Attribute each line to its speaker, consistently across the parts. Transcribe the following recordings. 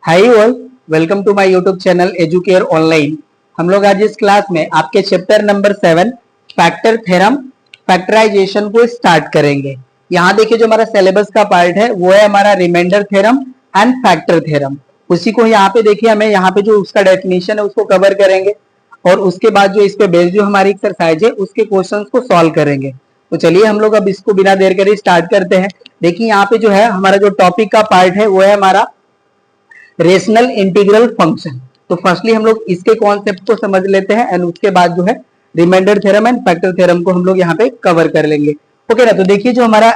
Speaker 1: High all, welcome to my YouTube channel Educare online. हम लोग आज इस क्लास में आपके chapter number 7 factor theorem factorization को स्टार्ट करेंगे। यहाँ देखिए जो हमारा सिलेबस का पार्ट है वो है हमारा reminder theorem and factor theorem. उसी को यहाँ पे देखिए हमें यहाँ पे जो उसका डेफिनेशन है उसको कवर करेंगे और उसके बाद जो इस पे बेस्ड जो हमारी एक्सरसाइज है उसके क्वेश्चंस को सॉल्व करेंगे। तो चलिए हम लोग अब इसको बिना देर करे स्टार्ट करते हैं। देखिए यहाँ पे जो है हमारा जो टॉपिक का पार्ट है वो है हमारा रेशनल इंटीग्रल फंक्शन। तो फर्स्टली हम लोग इसके कॉन्सेप्ट को समझ लेते हैं एंड उसके बाद जो है reminder theorem and factor theorem को हम लोग यहाँ पे कवर कर लेंगे। ओके ना। तो देखिए जो हमारा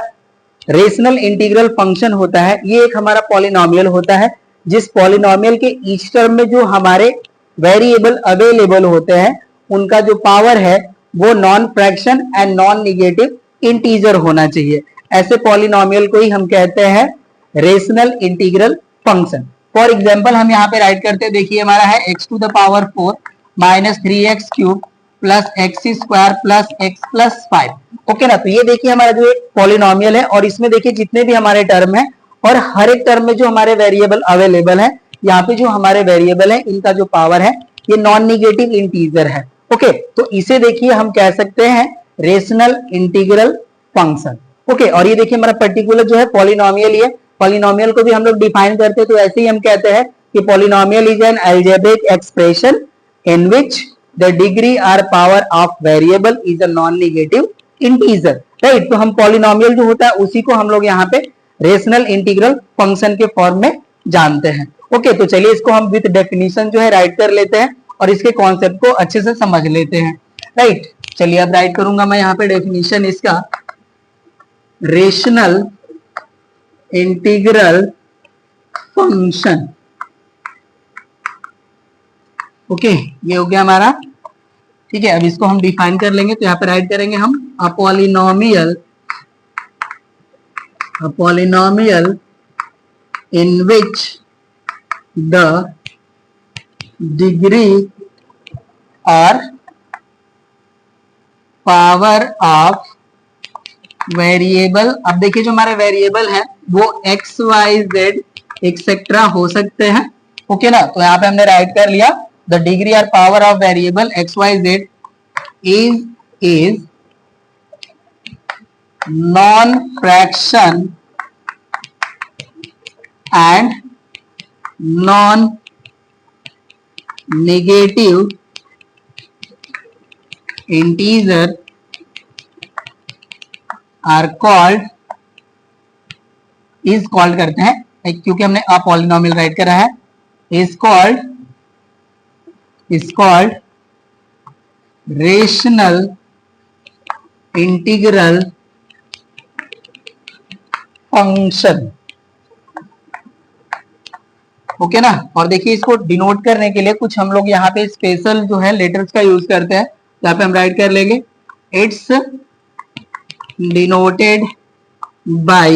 Speaker 1: रेशनल इंटीग्रल फंक्शन होता है ये एक हमारा पॉलिनोमियल होता है, जिस पॉलिनोमियल के ईच टर्म में जो हमारे वेरिएबल अवेलेबल होते हैं उनका जो पावर है वो non fraction and non negative integer होना चाहिए। ऐसे पॉलिनोमियल को ही हम कहते हैं rational integral function. For example हम यहाँ पे राइट करते हैं, देखिए हमारा है x to the power 4 minus 3x cube plus X square plus X plus 5। Okay ना। तो ये देखिए हमारा जो एक पॉलिनोमियल है और इसमें देखिए जितने भी हमारे टर्म है और हर एक टर्म में जो हमारे वेरिएबल अवेलेबल है, यहाँ पे जो हमारे वेरिएबल है इनका जो पावर है ये नॉन निगेटिव इंटीजर है। ओके, तो इसे देखिए हम कह सकते हैं रेशनल इंटीग्रल फंक्शन। ओके, और ये देखिए हमारा पर्टिकुलर जो है पॉलिनोमियल ये पॉलिनोमियल को भी हम लोग डिफाइन करते हैं तो ऐसे ही हम कहते हैं कि polynomial is an algebraic expression in which the degree or power of variable is a non negative integer. Right, तो हम पॉलिनोमियल जो होता है उसी को हम लोग यहाँ पे रेशनल इंटीग्रल फंक्शन के फॉर्म में जानते हैं। ओके, तो चलिए इसको हम विद डेफिनेशन जो है राइट कर लेते हैं और इसके कॉन्सेप्ट को अच्छे से समझ लेते हैं। राइट, चलिए अब राइट करूंगा मैं यहाँ पे डेफिनेशन इसका। रेशनल इंटीग्रल फंक्शन, ओके ये हो गया हमारा। ठीक है, अब इसको हम डिफाइन कर लेंगे तो यहाँ पे राइट करेंगे हम a polynomial in which the degree और पावर ऑफ वेरिएबल। अब देखिए जो हमारे वेरिएबल है वो एक्स वाई जेड एक्सेट्रा हो सकते हैं। ओके ना। तो यहाँ पे हमने राइट कर लिया द डिग्री और power of variable X Y Z is non fraction and non negative integer are called, is called करते हैं क्योंकि हमने अ पॉलिनोमियल राइट करा है, is called rational integral function. Okay ना। और देखिए इसको डिनोट करने के लिए कुछ हम लोग यहाँ पे स्पेशल जो है लेटर्स का यूज करते हैं। यहाँ पे हम राइट कर लेंगे it's denoted by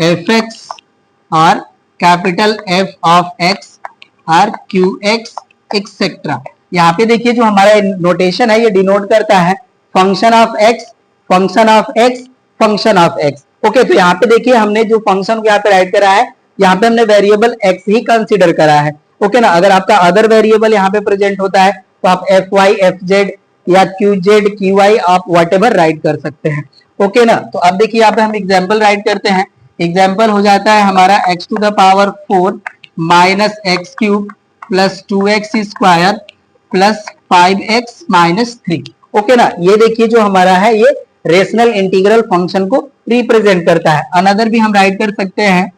Speaker 1: fx or capital F of x or qx etc। यहाँ पे देखिए जो हमारा नोटेशन है ये डिनोट करता है function of x, function of x, function of x। Okay, तो यहाँ पे देखिए हमने जो फंक्शन यहाँ पे राइट करा है यहाँ पे हमने वेरिएबल x ही कंसीडर करा है। ओके ना। अगर आपका अदर वेरिएबल यहाँ पे प्रेजेंट होता है तो आप fy, fz या qz, qy आप व्हाटएवर राइट कर सकते हैं। ओके ना। तो अब देखिए यहाँ पे हम एग्जांपल राइट करते हैं। एग्जांपल हो जाता है हमारा x to the power 4 minus X cube plus 2x square plus 5x minus 3। Okay ना। ये देखिए जो हमारा है ये रेशनल इंटीग्रल फंक्शन को रिप्रेजेंट करता है। अनदर भी हम राइट कर सकते हैं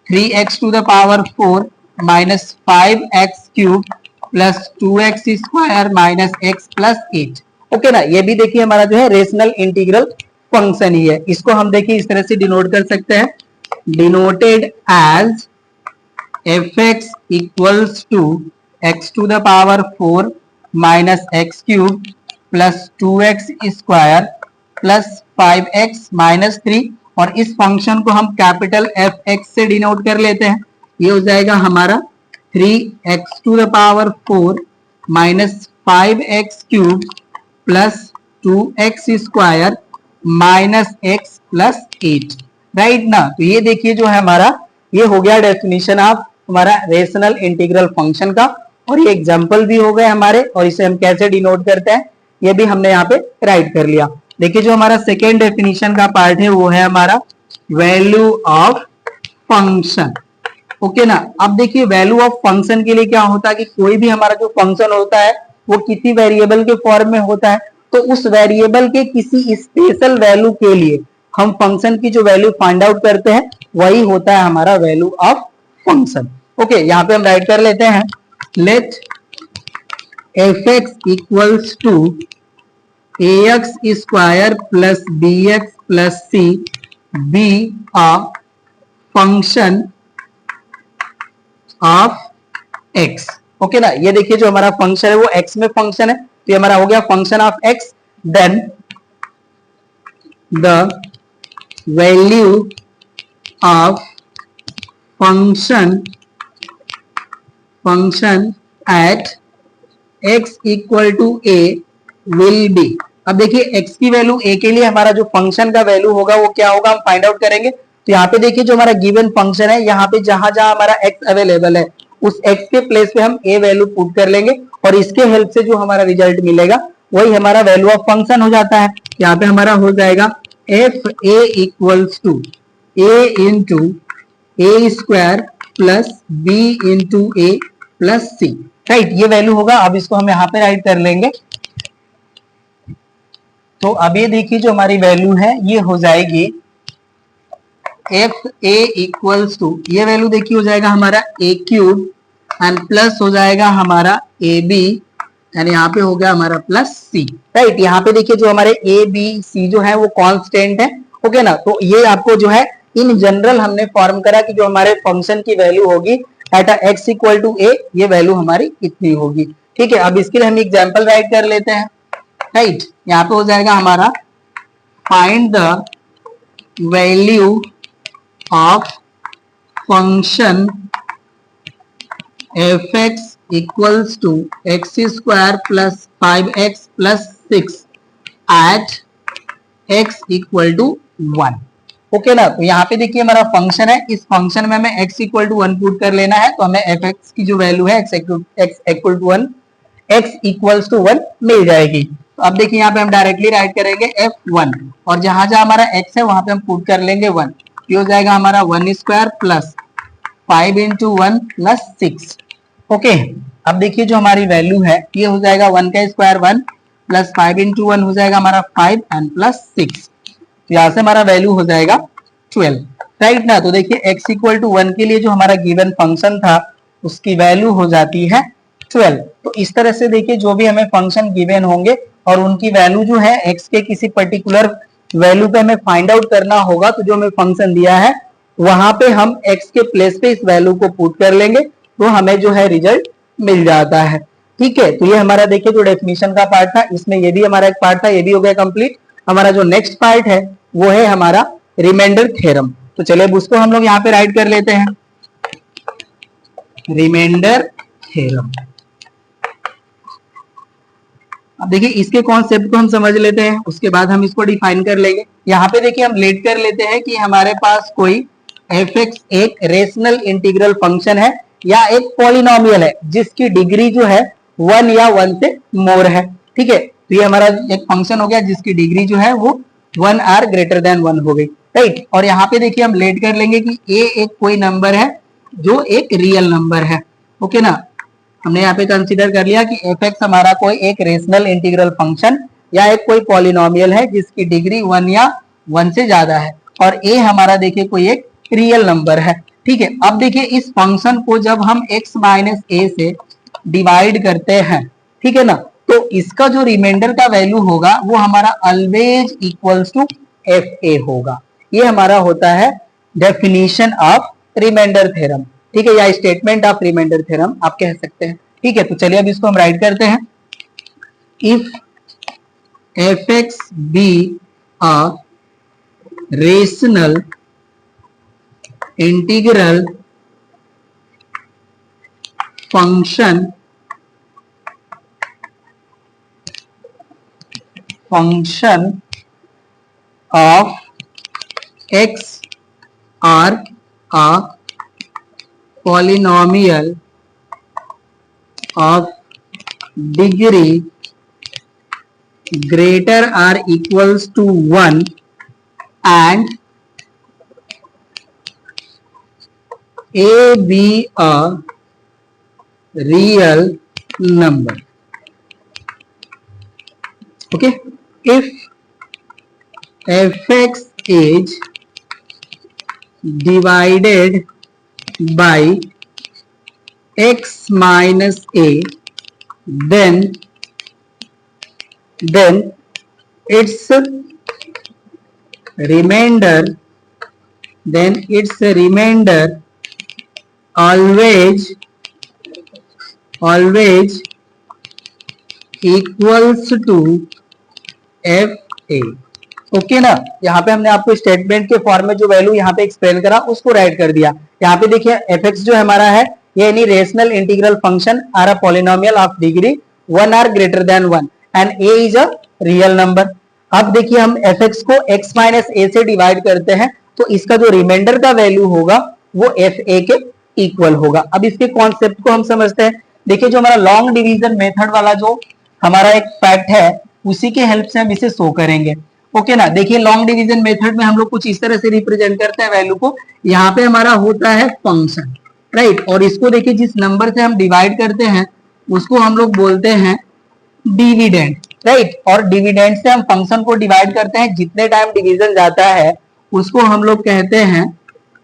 Speaker 1: 3x to the power 4 minus 5x cube plus 2x square minus x plus 8। Okay ना। ये भी देखिए हमारा जो है रेशनल इंटीग्रल फंक्शन ही है। इसको हम देखिए इस तरह से डिनोट कर सकते हैं, denoted as fx equals to x to the power 4 minus x cube plus 2x square plus 5x minus 3। और इस फंक्शन को हम कैपिटल fx से डिनोट कर लेते हैं। ये हो जाएगा हमारा 3x to the power 4 minus 5x cube plus 2x square minus x plus 8। Right ना। तो ये देखिए जो है हमारा ये हो गया डेफिनेशन ऑफ हमारा रेशनल इंटीग्रल फंक्शन का, और ये एग्जांपल भी हो गए हमारे, और इसे हम कैसे डिनोट करते हैं ये भी हमने यहाँ पे राइट कर लिया। देखिए जो हमारा सेकेंड डेफिनेशन का पार्ट है वो है हमारा वैल्यू ऑफ फंक्शन। ओके ना। अब देखिए वैल्यू ऑफ फंक्शन के लिए क्या होता है कि कोई भी हमारा जो फंक्शन होता है वो किसी वेरिएबल के फॉर्म में होता है, तो उस वेरिएबल के किसी स्पेशल वैल्यू के लिए हम फंक्शन की जो वैल्यू फाइंड आउट करते हैं वही होता है हमारा वैल्यू ऑफ फंक्शन। ओके, यहाँ पे हम राइट कर लेते हैं, let F X equals to A X square plus B X plus C be a function of X. Okay ना। ये देखिए जो हमारा फंक्शन है वो एक्स में फंक्शन है, तो ये हमारा हो गया function of X. Then the value of function at X equal to A will be. अब देखिए एक्स की वैल्यू ए के लिए हमारा जो फंक्शन का वैल्यू होगा वो क्या होगा हम फाइंड आउट करेंगे। तो यहाँ पे देखिए जो हमारा गिवन फंक्शन है, यहाँ पे जहां जहां हमारा एक्स अवेलेबल है उस एक्स के प्लेस पे हम ए वैल्यू पुट कर लेंगे, और इसके हेल्प से जो हमारा रिजल्ट मिलेगा वही हमारा वैल्यू ऑफ फंक्शन हो जाता है। यहाँ पे हमारा हो जाएगा F A equals to A into A square plus B into A plus C. Right, ये वैल्यू होगा। अब इसको हम यहाँ पे राइट कर लेंगे। तो अब ये देखिए जो हमारी वैल्यू है ये हो जाएगी एफ ए इक्वल्स टू, ये वैल्यू देखिए हो जाएगा हमारा ए क्यूब एंड प्लस हो जाएगा हमारा ए बी एंड यहाँ पे हो गया हमारा प्लस सी। राइट, यहाँ पे देखिए जो हमारे ए बी सी जो है वो कांस्टेंट है। ओके ना। तो ये आपको जो है इन जनरल हमने फॉर्म करा कि जो हमारे फंक्शन की वैल्यू होगी एट एक्स इक्वल टू ए, ये वैल्यू हमारी इतनी होगी। ठीक है, अब इसके लिए हम एग्जाम्पल राइट कर लेते हैं। राइट, यहाँ पे हो जाएगा हमारा find the value of function F X equals to X square plus 5x plus 6 at X equal to 1। Okay ना। तो यहाँ पे देखिए हमारा फंक्शन है, इस फंक्शन में हमें x इक्वल टू 1 पुट कर लेना है, तो हमें एफ एक्स की जो वैल्यू है x equal to 1, x equals to 1 मिल जाएगी। तो अब देखिए यहाँ पे हम डायरेक्टली राइट करेंगे f1, और जहां जहां हमारा x है वहां पे हम पुट कर लेंगे 1। ये हो जाएगा हमारा 1 square plus 5 into 1 plus 6। Okay, अब देखिए जो हमारी वैल्यू है ये हो जाएगा 1 का स्क्वायर 1 प्लस 5 इंटू 1 हो जाएगा हमारा 5 एंड प्लस 6। यहाँ से हमारा वैल्यू हो जाएगा 12। राइट ना। तो देखिए x इक्वल टू 1 के लिए जो हमारा गिवन फंक्शन था उसकी वैल्यू हो जाती है 12। तो इस तरह से देखिए जो भी हमें फंक्शन गिवन होंगे और उनकी वैल्यू जो है x के किसी पर्टिकुलर वैल्यू पे हमें फाइंड आउट करना होगा, तो जो हमें फंक्शन दिया है वहां पे हम x के प्लेस पे इस वैल्यू को पुट कर लेंगे, तो हमें जो है रिजल्ट मिल जाता है। ठीक है, तो ये हमारा देखिए जो डेफिनेशन का पार्ट था इसमें ये भी हमारा एक पार्ट था, ये भी हो गया कंप्लीट। हमारा जो नेक्स्ट पार्ट है वो है हमारा रिमाइंडर थ्योरम। तो चलिए उसको हम लोग यहाँ पे राइट कर लेते हैं, रिमाइंडर थ्योरम। अब देखिए इसके कॉन्सेप्ट को हम समझ लेते हैं, उसके बाद हम इसको डिफाइन कर लेंगे। यहाँ पे देखिए हम लेट कर लेते हैं कि हमारे पास कोई एफ एक्स एक रेशनल इंटीग्रल फंक्शन है या एक पॉलिनोमियल है जिसकी डिग्री जो है 1 या 1 से मोर है। ठीक है, तो ये हमारा एक फंक्शन हो गया जिसकी डिग्री जो है वो 1 आर ग्रेटर देन 1 हो गई। राइट, और यहाँ पे देखिए हम लेट कर लेंगे कि ए एक कोई नंबर है जो एक रियल नंबर है। ओके ना। हमने यहाँ पे कंसीडर कर लिया कि एफ एक्स हमारा कोई एक रेशनल इंटीग्रल फंक्शन या एक कोई पॉलिनोमियल है जिसकी डिग्री 1 या 1 से ज्यादा है, और ए हमारा देखिए कोई एक रियल नंबर है। ठीक है, अब देखिए इस फंक्शन को जब हम x माइनस ए से डिवाइड करते हैं, ठीक है ना, तो इसका जो रिमाइंडर का वैल्यू होगा वो हमारा always equals to F A होगा। ये हमारा होता है डेफिनेशन ऑफ रिमाइंडर थ्योरम। ठीक है, या स्टेटमेंट ऑफ रिमाइंडर थ्योरम आप कह सकते हैं। ठीक है, तो चलिए अब इसको हम राइट करते हैं। If F X be a rational integral function of X or a polynomial of degree greater or equals to 1 and A be a real number. Okay, if fx is divided by x minus a, then its remainder always equals to F A. Okay ना, यहाँ पे हमने आपको statement के form में जो value यहाँ पे एक्सप्लेन करा उसको राइट कर दिया. यहाँ पे देखिए एफ एक्स जो हमारा है ये any rational integral function or a polynomial of degree 1 or greater than 1 and A is a real number. अब देखिए हम एफ एक्स को एक्स माइनस ए से डिवाइड करते हैं तो इसका जो रिमाइंडर का वैल्यू होगा वो एफ ए के इक्वल होगा. अब इसके कॉन्सेप्ट को हम समझते हैं. देखिए जो हमारा लॉन्ग डिवीजन मेथड वाला जो हमारा एक फैक्ट है उसी के हेल्प से हम इसे शो करेंगे. ओके ना, देखिए लॉन्ग डिवीजन मेथड में हम लोग कुछ इस तरह से रिप्रेजेंट करते हैं वैल्यू को. यहाँ पे हमारा होता है फंक्शन, राइट, और इसको देखिए जिस नंबर से हम डिवाइड करते हैं उसको हम लोग बोलते हैं डिविडेंड, राइट. और डिविडेंड से हम फंक्शन को डिवाइड करते हैं, जितने टाइम डिवीजन जाता है उसको हम लोग कहते हैं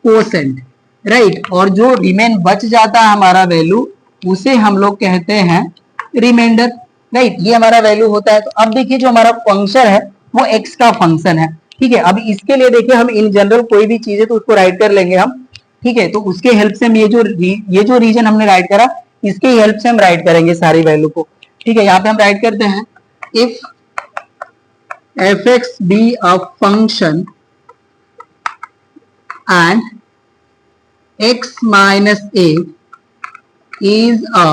Speaker 1: कोसेंट, राइट. और जो रिमेन बच जाता है हमारा वैल्यू उसे हम लोग कहते हैं रिमाइंडर, राइट. ये हमारा वैल्यू होता है. तो अब देखिए जो हमारा फंक्शन है वो x का फंक्शन है, ठीक है. अब इसके लिए देखिए हम इन जनरल कोई भी चीज है तो उसको राइट कर लेंगे हम, ठीक है. तो उसके हेल्प से हम ये जो रीजन हमने राइट करा इसके हेल्प से हम राइट करेंगे सारी वैल्यू को, ठीक है. यहाँ पे हम राइट करते हैं if F X be a function and x minus a is a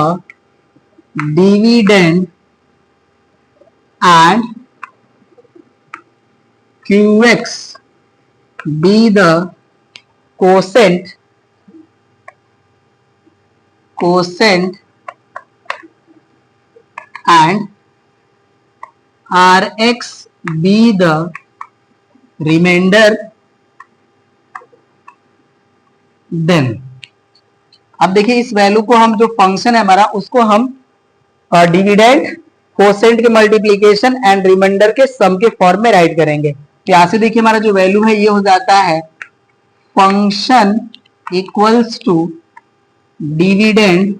Speaker 1: dividend and qx be the quotient and rx be the remainder, then अब देखिए इस वैल्यू को हम जो फंक्शन है हमारा उसको हम डिविडेंड, कोसेंट के मल्टीप्लीकेशन एंड रिमाइंडर के सम के फॉर्म में राइट करेंगे. तो यहां से देखिए हमारा जो वैल्यू है ये हो जाता है function equals to dividend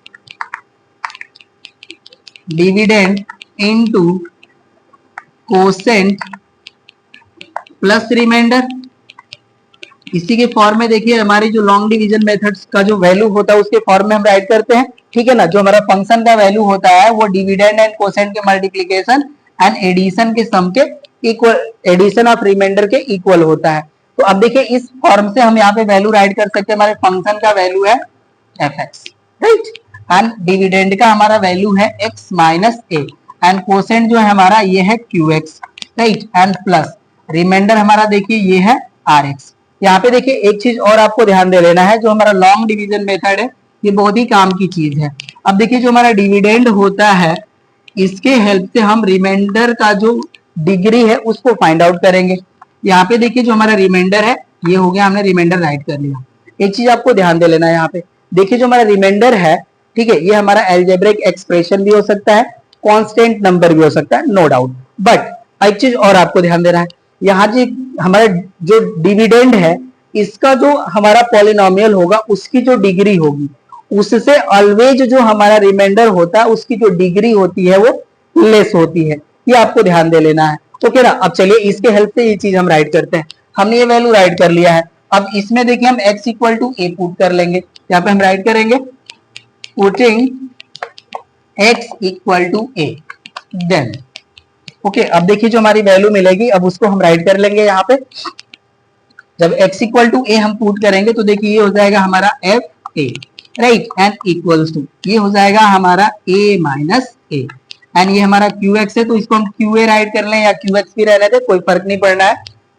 Speaker 1: into quotient plus remainder. इसी के फॉर्म में देखिए हमारी जो लॉन्ग डिवीजन मेथड्स का जो वैल्यू होता है उसके फॉर्म में हम राइट करते हैं, ठीक है ना. जो हमारा फंक्शन का वैल्यू होता है वो डिविडेंड एंड कोसेंट के मल्टीप्लिकेशन एंड एडिशन के सम के इक्वल, एडिशन ऑफ रिमाइंडर के इक्वल होता है. तो अब देखिए इस फॉर्म से हम यहाँ पे वैल्यू राइट कर सकते हैं. हमारे फंक्शन का वैल्यू है F x, right, and dividend का हमारा वैल्यू है X minus A and quotient जो है हमारा ये है Q X, right, and plus remainder हमारा देखिए ये है आर एक्स. यहाँ पे देखिए एक चीज और आपको ध्यान दे लेना है, जो हमारा लॉन्ग डिवीजन मेथड है ये बहुत ही काम की चीज है. अब देखिए जो हमारा डिविडेंड होता है इसके हेल्प से हम रिमाइंडर का जो डिग्री है उसको फाइंड आउट करेंगे. यहाँ पे देखिए जो हमारा रिमाइंडर है ये हो गया, हमने रिमाइंडर राइट कर लिया. एक चीज आपको ध्यान दे लेना है, यहाँ पे देखिए जो हमारा रिमाइंडर है, ठीक है, ये हमारा एल्जेब्रिक एक्सप्रेशन भी हो सकता है, कांस्टेंट नंबर भी हो सकता है, नो डाउट. बट एक चीज और आपको ध्यान देना है, यहाँ जी हमारा जो डिविडेंड है इसका जो हमारा पॉलिनोमियल होगा उसकी जो डिग्री होगी उससे ऑलवेज जो हमारा रिमाइंडर होता है उसकी जो डिग्री होती है वो लेस होती है. ये आपको ध्यान दे लेना है. ओके ना. अब चलिए इसके हेल्प से ये चीज हम राइट करते हैं. हमने ये वैल्यू राइट कर लिया है. अब इसमें देखिए हम x equal to A put कर लेंगे. यहाँ पे हम राइट करेंगे putting x equal to A, then okay. अब देखिए जो हमारी वैल्यू मिलेगी अब उसको हम राइट कर लेंगे. यहाँ पे जब x इक्वल टू ए हम पुट करेंगे तो देखिए ये हो जाएगा हमारा F A, right, and equals to ये हो जाएगा हमारा a माइनस ए एंड ये हमारा क्यू एक्स है तो इसको हम क्यू ए राइट कर लें या क्यू एक्स भी रहने दे, कोई फर्क नहीं पड़ना है,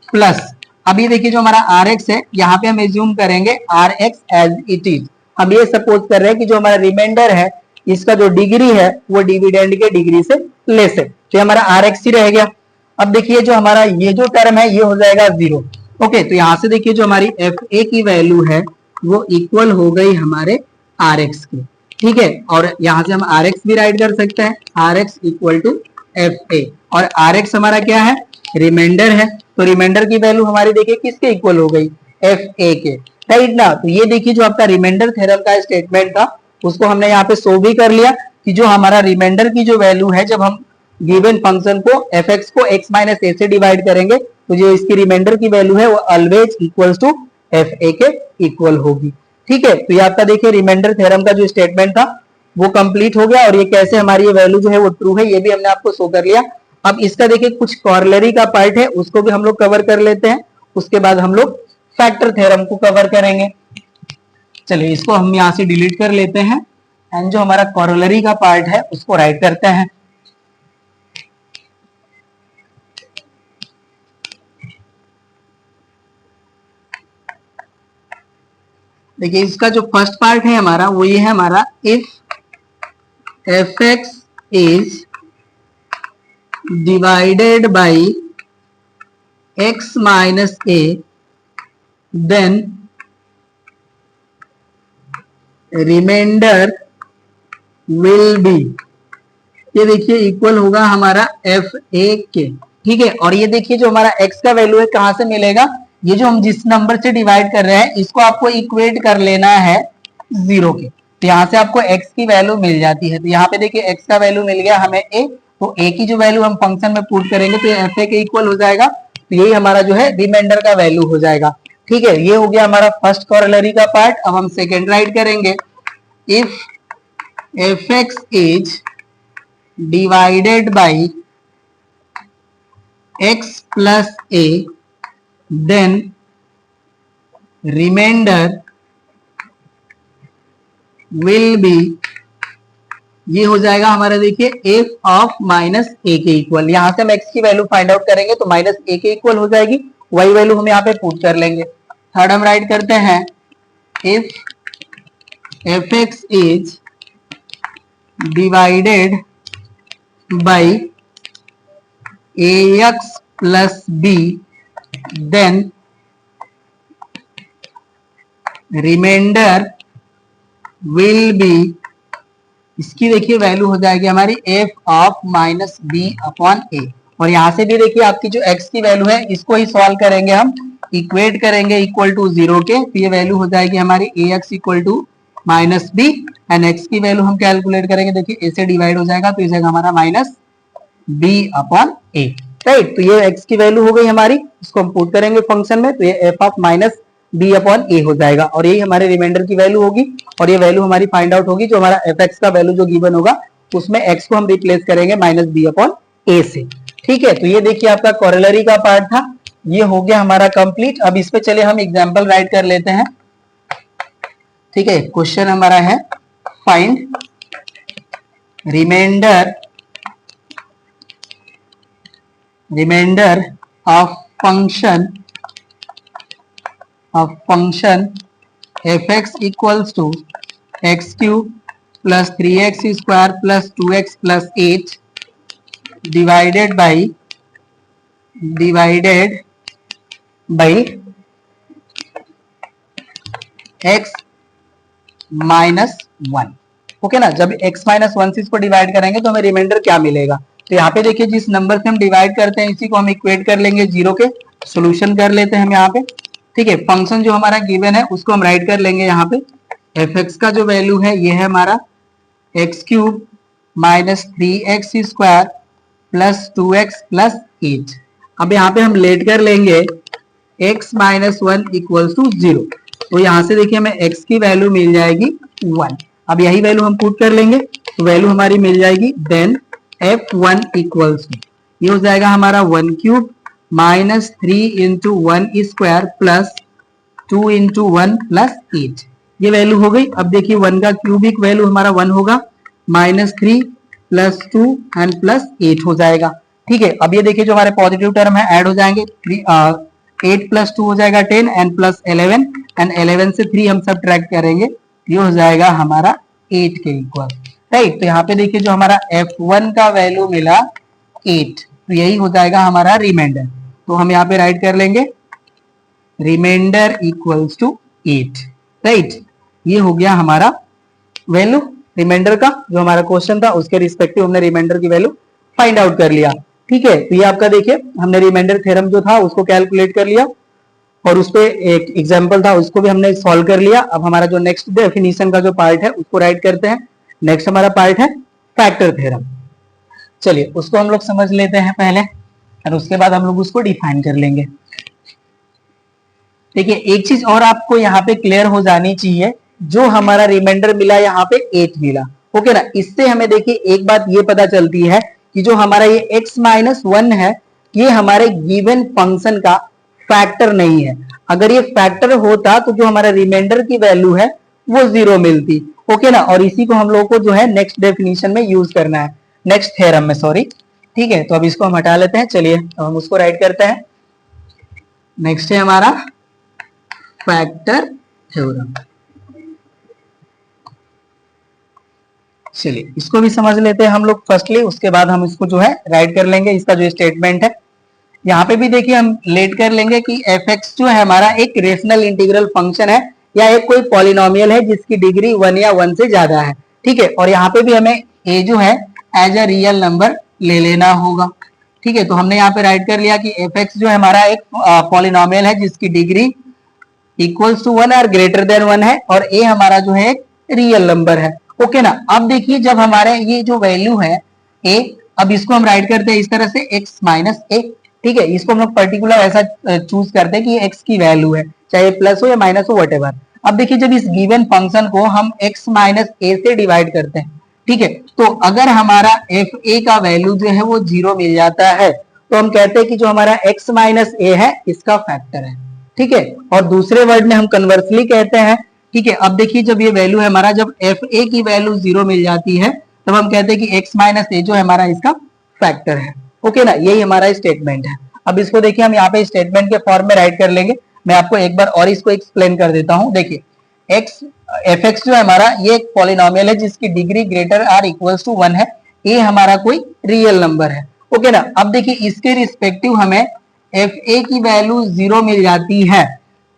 Speaker 1: प्लस अभी देखिए जो हमारा आर एक्स है यहाँ पे हम एज्यूम करेंगे R X as it is. हम ये सपोज कर रहे हैं कि जो हमारा रिमाइंडर है इसका जो डिग्री है वो डिविडेंड के डिग्री से लेस है, तो हमारा आर एक्स ही रह गया। अब देखिए जो हमारा ये जो टर्म है ये हो जाएगा 0। ओके, तो यहां से देखिए जो हमारी एफ ए की वैल्यू है वो इक्वल हो गई हमारे आर एक्स की, ठीक है। और यहां से हम आर एक्स भी राइट कर सकते हैं, R X equal to F A, और आर एक्स हमारा क्या है, रिमाइंडर है, तो रिमाइंडर की वैल्यू हमारी देखिए किसके इक्वल हो गई, एफ ए के, राइट ना। तो ये देखिए जो आपका रिमाइंडर थ्योरम का स्टेटमेंट था उसको हमने यहाँ पे शो भी कर लिया कि जो हमारा रिमाइंडर की जो वैल्यू है जब हम गिवन फंक्शन को एफ एक्स को एक्स माइनस ए से डिवाइड करेंगे तो जो इसकी रिमाइंडर की वैल्यू है वो always equals to F A के इक्वल होगी, ठीक है। तो ये आपका देखिए रिमाइंडर थ्योरम का जो स्टेटमेंट था वो कंप्लीट हो गया, और ये कैसे हमारी ये वैल्यू जो है वो ट्रू है ये भी हमने आपको शो कर लिया। अब इसका देखिए कुछ कॉरलरी का पार्ट है उसको भी हम लोग कवर कर लेते हैं, उसके बाद हम लोग फैक्टर थ्योरम को कवर करेंगे। चलिए इसको हम यहां से डिलीट कर लेते हैं एंड जो हमारा कॉरलरी का पार्ट है उसको राइट करते हैं। देखिए इसका जो फर्स्ट पार्ट है हमारा वो ये है हमारा, if F x is divided by X minus A then remainder will be, ये देखिए इक्वल होगा हमारा एफ ए के, ठीक है। और ये देखिए जो हमारा एक्स का वैल्यू है कहां से मिलेगा, ये जो हम जिस नंबर से डिवाइड कर रहे हैं इसको आपको इक्वेट कर लेना है 0 के, तो यहाँ से आपको x की वैल्यू मिल जाती है। तो यहाँ पे देखिए x का वैल्यू मिल गया हमें a, तो a की जो वैल्यू हम फंक्शन में पुट करेंगे तो एफ ए के इक्वल हो जाएगा, तो यही हमारा जो है रिमाइंडर का वैल्यू हो जाएगा, ठीक है। ये हो गया हमारा फर्स्ट कॉरलरी का पार्ट। अब हम सेकेंड राइट करेंगे, if F x is divided by X plus A then remainder will be, ये हो जाएगा हमारा देखिए एफ ऑफ माइनस ए के इक्वल। यहां से हम एक्स की वैल्यू फाइंड आउट करेंगे तो माइनस ए के इक्वल हो जाएगी, वही वैल्यू हम यहाँ पे पुट कर लेंगे। थर्ड हम राइट करते हैं, if F x is divided by a x plus b then remainder will be, इसकी देखिए वैल्यू हो जाएगी हमारी f of minus b upon a. और यहां से भी देखिए आपकी जो एक्स की वैल्यू है इसको ही सॉल्व करेंगे, हम इक्वेट करेंगे इक्वल टू 0 के, तो ये वैल्यू हो जाएगी हमारी a x equal to minus b, and x की वैल्यू हम कैलकुलेट करेंगे, देखिए ए से डिवाइड हो जाएगा तो इस जगह हमारा माइनस बी अपॉन ए, राइट। तो ये एक्स की वैल्यू हो गई हमारी, इसको हम पुट करेंगे फंक्शन में तो ये f of minus b upon a हो जाएगा, और यही हमारे रिमाइंडर की वैल्यू होगी। और ये वैल्यू हमारी फाइंड आउट होगी जो हमारा एफ एक्स का वैल्यू जो गिवन होगा उसमें एक्स को हम रिप्लेस करेंगे माइनस बी अपॉन ए से, ठीक है। तो ये देखिए आपका कॉरलरी का पार्ट था, ये हो गया हमारा कंप्लीट। अब इस पे चले हम एग्जांपल राइट कर लेते हैं, ठीक है। क्वेश्चन हमारा है find remainder of function F X equals to X cube plus 3x square plus 2x plus 8 divided by x minus 1, okay ना। जब x माइनस 1 से इसको डिवाइड करेंगे तो हमें रिमाइंडर क्या मिलेगा, तो यहाँ पे देखिए जिस नंबर से हम डिवाइड करते हैं इसी को हम इक्वेट कर लेंगे 0 के, सोल्यूशन कर लेते हैं हम यहाँ पे, ठीक है। फंक्शन जो हमारा गिवन है उसको हम राइट कर लेंगे यहाँ पे, एफ एक्स का जो वैल्यू है ये है हमारा x cube minus 3x square plus 2x plus 8। अब यहाँ पे हम लेट कर लेंगे x माइनस 1 इक्वल्स टू 0, तो यहाँ से देखिए हमें x की वैल्यू मिल जाएगी 1। अब यही वैल्यू हम पुट कर लेंगे तो वैल्यू हमारी मिल जाएगी, देन f1 इक्वल्स टू, ये हो जाएगा हमारा 1 cube minus 3 into 1 square plus 2 into 1 plus 8, ये वैल्यू हो गई। अब देखिए 1 का क्यूबिक वैल्यू हमारा 1 होगा, माइनस 3 प्लस 2 एंड प्लस 8 हो जाएगा, ठीक है। अब ये देखिए जो हमारे पॉजिटिव टर्म है ऐड हो जाएंगे, 8 प्लस 2 हो जाएगा 10 एंड प्लस 11 एंड 11 से 3 हम सब ट्रैक करेंगे, ये हो जाएगा हमारा 8 के इक्वल, राइट। तो यहाँ पे देखिए जो हमारा F1 का वैल्यू मिला 8, तो यही हो जाएगा हमारा रिमाइंडर। तो हम यहाँ पे राइट कर लेंगे रिमाइंडर इक्वल्स टू 8, राइट। ये हो गया हमारा वैल्यू रिमाइंडर का, जो हमारा क्वेश्चन था उसके रिस्पेक्टिव हमने रिमाइंडर की वैल्यू फाइंड आउट कर लिया, ठीक है। तो ये आपका देखिए हमने रिमाइंडर थ्योरम जो था उसको कैलकुलेट कर लिया, और उस पे एक एग्जांपल था उसको भी हमने सॉल्व कर लिया। अब हमारा जो नेक्स्ट डेफिनेशन का जो पार्ट है उसको राइट करते हैं। नेक्स्ट हमारा पार्ट है फैक्टर थ्योरम। चलिए उसको हम लोग समझ लेते हैं पहले, और उसके बाद हम लोग उसको डिफाइन कर लेंगे। देखिए एक चीज और आपको यहाँ पे क्लियर हो जानी चाहिए, जो हमारा रिमाइंडर मिला यहाँ पे 8 मिला, ओके ना। इससे हमें देखिए एक बात ये पता चलती है कि जो हमारा ये x-1 है ये हमारे गिवन फंक्शन का फैक्टर नहीं है। अगर ये फैक्टर होता तो जो हमारा रिमाइंडर की वैल्यू है वो 0 मिलती, ओके ना। और इसी को हम लोग को जो है नेक्स्ट डेफिनेशन में यूज करना है, नेक्स्ट थ्योरम में, सॉरी, ठीक है। तो अब इसको हम हटा लेते हैं। चलिए अब हम उसको राइट करते हैं। नेक्स्ट है हमारा फैक्टर थ्योरम। चलिए इसको भी समझ लेते हैं हम लोग फर्स्टली, उसके बाद हम इसको जो है राइट कर लेंगे। इसका जो स्टेटमेंट है यहाँ पे भी देखिए हम लेट कर लेंगे कि f(x) जो है हमारा एक रेशनल इंटीग्रल फंक्शन है, या एक कोई पॉलिनोमियल है जिसकी डिग्री 1 या 1 से ज्यादा है, ठीक है। और यहाँ पे भी हमें a जो है एज अ रियल नंबर ले लेना होगा, ठीक है। तो हमने यहाँ पे राइट कर लिया कि f(x) जो है हमारा एक पॉलिनोमियल है जिसकी डिग्री इक्वल्स टू 1 और ग्रेटर देन 1 है, और a हमारा जो है एक रियल नंबर है, ओके ना। अब देखिए जब हमारे ये जो वैल्यू है a, अब इसको हम राइट करते हैं इस तरह से x-a, ठीक है। इसको हम लोग पर्टिकुलर ऐसा चूज करते हैं कि ये x की वैल्यू है, चाहे प्लस हो या माइनस हो, व्हाटएवर। अब देखिए जब इस गिवन फंक्शन को हम x-a से डिवाइड करते हैं, ठीक है, तो अगर हमारा fa का वैल्यू जो है वो 0 मिल जाता है तो हम कहते हैं कि जो हमारा x-a है इसका फैक्टर है, ठीक है। और दूसरे वर्ड में हम कन्वर्सली कहते हैं, ठीक है। अब देखिए जब ये वैल्यू है हमारा, जब fa की वैल्यू 0 मिल जाती है तब हम कहते हैं कि x-a जो है हमारा इसका फैक्टर है, ओके ना। यही हमारा स्टेटमेंट है। अब इसको देखिए हम यहाँ पे स्टेटमेंट के फॉर्म में राइट कर लेंगे। मैं आपको एक बार और इसको एक्सप्लेन कर देता हूँ। देखिए f(x) जो है हमारा ये एक पॉलिनोमियल है जिसकी degree greater or equals to 1 है, ये हमारा कोई रियल नंबर है, ओके ना। अब देखिए इसके रिस्पेक्टिव हमें fa की वैल्यू 0 मिल जाती है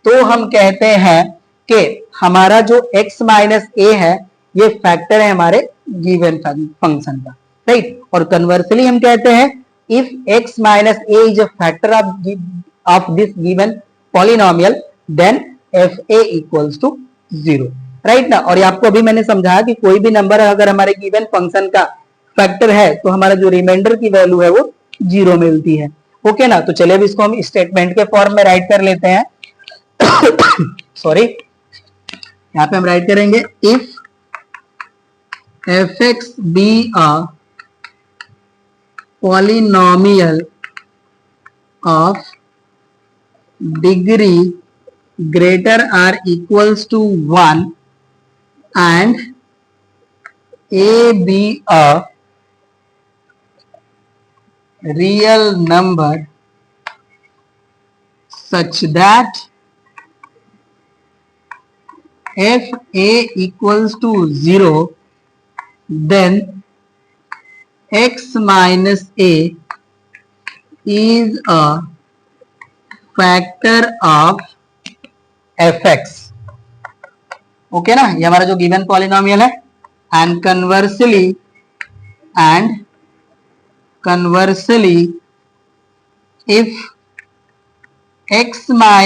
Speaker 1: तो हम कहते हैं कि हमारा जो x-a है ये फैक्टर है हमारे गिवन फंक्शन का, राइट। और कन्वर्सली हम कहते हैं if x-a is a factor of this given polynomial then fa equals to 0, right ना। और आपको अभी मैंने समझाया कि कोई भी नंबर अगर हमारे गिवन फंक्शन का फैक्टर है तो हमारा जो रिमाइंडर की वैल्यू है वो 0 मिलती है, ओके ना। तो चलिए अब इसको हम स्टेटमेंट के फॉर्म में राइट कर लेते हैं। सॉरी, यहाँ पे हम राइट करेंगे if f(x) be a polynomial of degree greater or equals to 1 and a be a real number such that fa equals to 0 then x-a is a factor of f(x), okay ना। ये हमारा जो given polynomial है। And conversely if x-a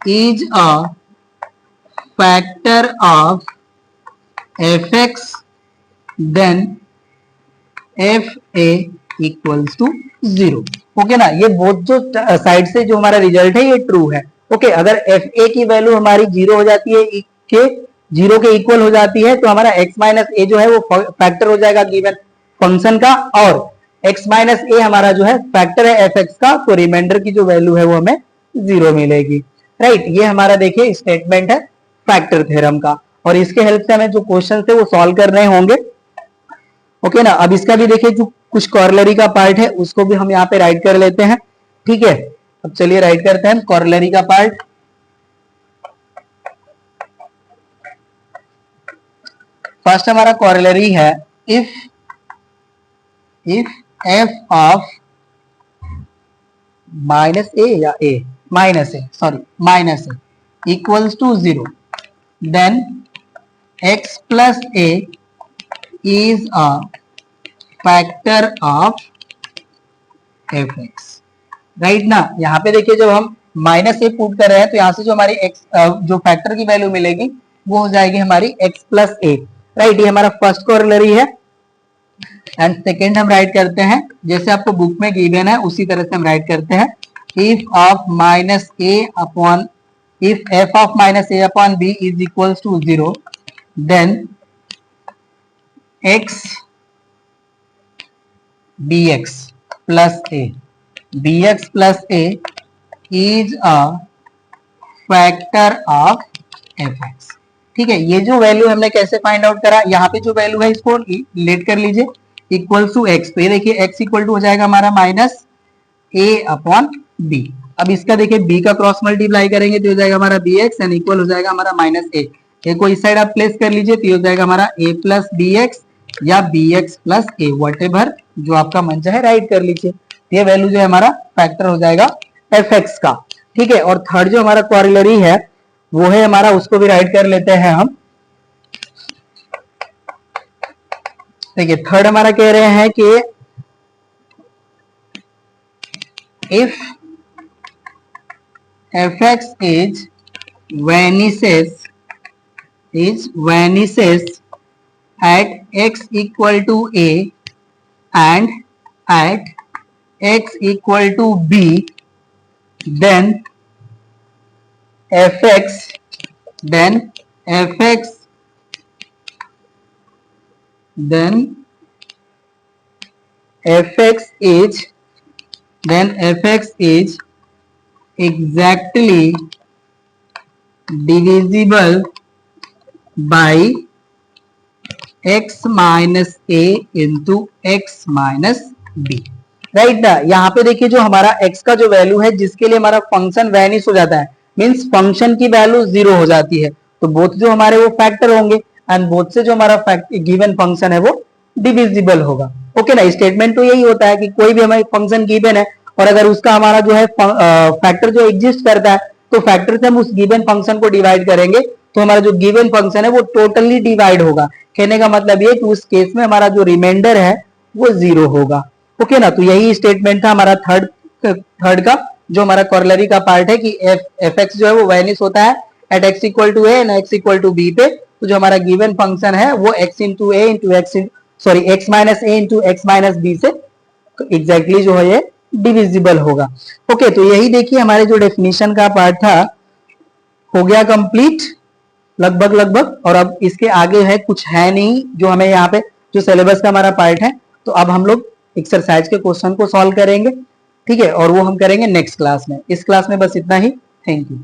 Speaker 1: is a factor of f(x) then fa equals to 0, okay ना। ये both जो side से जो हमारा रिजल्ट है ये ट्रू है, ओके। अगर fa की वैल्यू हमारी 0 हो जाती है, के 0 के इक्वल हो जाती है तो हमारा x-a जो है वो फैक्टर हो जाएगा गिवन फंक्शन का, और x-a हमारा जो है फैक्टर है f(x) का, तो रिमाइंडर की जो वैल्यू है वो हमें 0 मिलेगी, राइट। ये हमारा देखिए स्टेटमेंट है फैक्टर थ्योरम का, और इसके हेल्प से हमें जो क्वेश्चन है वो सॉल्व करने होंगे, ओके ना। अब इसका भी देखिए जो कुछ कॉरलरी का पार्ट है उसको भी हम यहाँ पे राइट कर लेते हैं, ठीक है। अब चलिए राइट करते हैं कॉरलरी का पार्ट। फर्स्ट हमारा कॉरेलरी है if F of minus a या a minus a sorry minus a equals to 0 then x plus A is a factor of F x, right ना। यहाँ पे देखिए जब हम माइनस ए पुट कर रहे हैं तो यहाँ से जो हमारी x जो फैक्टर की वैल्यू मिलेगी वो हो जाएगी हमारी x प्लस ए, राइट। ये हमारा फर्स्ट कॉरेलरी है। एंड सेकेंड हम राइट करते हैं जैसे आपको बुक में गिवन है उसी तरह से हम राइट करते हैं if of minus A upon if F of minus A upon B is equals to 0 then x dx plus A dx plus A is a factor of F X, ठीक है। ये जो वैल्यू हमने कैसे find out करा, यहाँ पे जो वैल्यू है इसको लेट कर लीजिए इक्वल टू एक्स, तो ये देखिए x इक्वल टू हो जाएगा हमारा माइनस ए अपॉन बी। अब इसका देखिए b का क्रॉस मल्टीप्लाई करेंगे तो हो जाएगा हमारा बी एक्स एंड इक्वल हो जाएगा हमारा माइनस ए को इस साइड आप प्लेस कर लीजिए तो ये हो जाएगा हमारा a प्लस बी एक्स या B X plus A, whatever जो आपका मन चाहे राइट कर लीजिए। ये वैल्यू जो है हमारा फैक्टर हो जाएगा एफ एक्स का, ठीक है। और थर्ड जो हमारा कॉरेलरी है वो है हमारा, उसको भी राइट कर लेते हैं हम। देखिए थर्ड हमारा कह रहे हैं कि if F x is vanishes at x equal to a and at x equal to b then fx is exactly divisible by x minus a into x minus b, right ना। यहाँ पे देखिए जो हमारा x का जो value है जिसके लिए हमारा फंक्शन वैनिश हो जाता है, मींस फंक्शन की वैल्यू 0 हो जाती है, तो बोथ जो हमारे वो फैक्टर होंगे एंड बोथ से जो हमारा गिवन फंक्शन है वो डिविजिबल होगा। ओके ना, स्टेटमेंट तो यही होता है कि कोई भी हमारे फंक्शन गिवन है और अगर उसका हमारा जो है फैक्टर जो एग्जिस्ट करता है तो फैक्टर से हम उस गिवन फंक्शन को डिवाइड करेंगे तो हमारा जो गिवन फंक्शन है वो टोटली डिवाइड होगा। कहने का मतलब ये कि उस केस में हमारा जो रिमाइंडर है वो 0 होगा। ओके ना, तो यही स्टेटमेंट था हमारा थर्ड का जो हमारा कॉरेलरी का पार्ट है कि एफ एक्स जो है वो वैनिश होता है at X equal to A and X equal to B पे, तो जो हमारा गिवन फंक्शन है वो X into A into X minus A into X minus B से एग्जैक्टली जो है ये डिविजिबल होगा। ओके, तो यही देखिए हमारे जो डेफिनेशन का पार्ट था हो गया कंप्लीट लगभग। और अब इसके आगे है कुछ है नहीं जो हमें यहाँ पे जो सिलेबस का हमारा पार्ट है, तो अब हम लोग एक्सरसाइज के क्वेश्चन को सॉल्व करेंगे, ठीक है। और वो हम करेंगे नेक्स्ट क्लास में। इस क्लास में बस इतना ही। Thank you.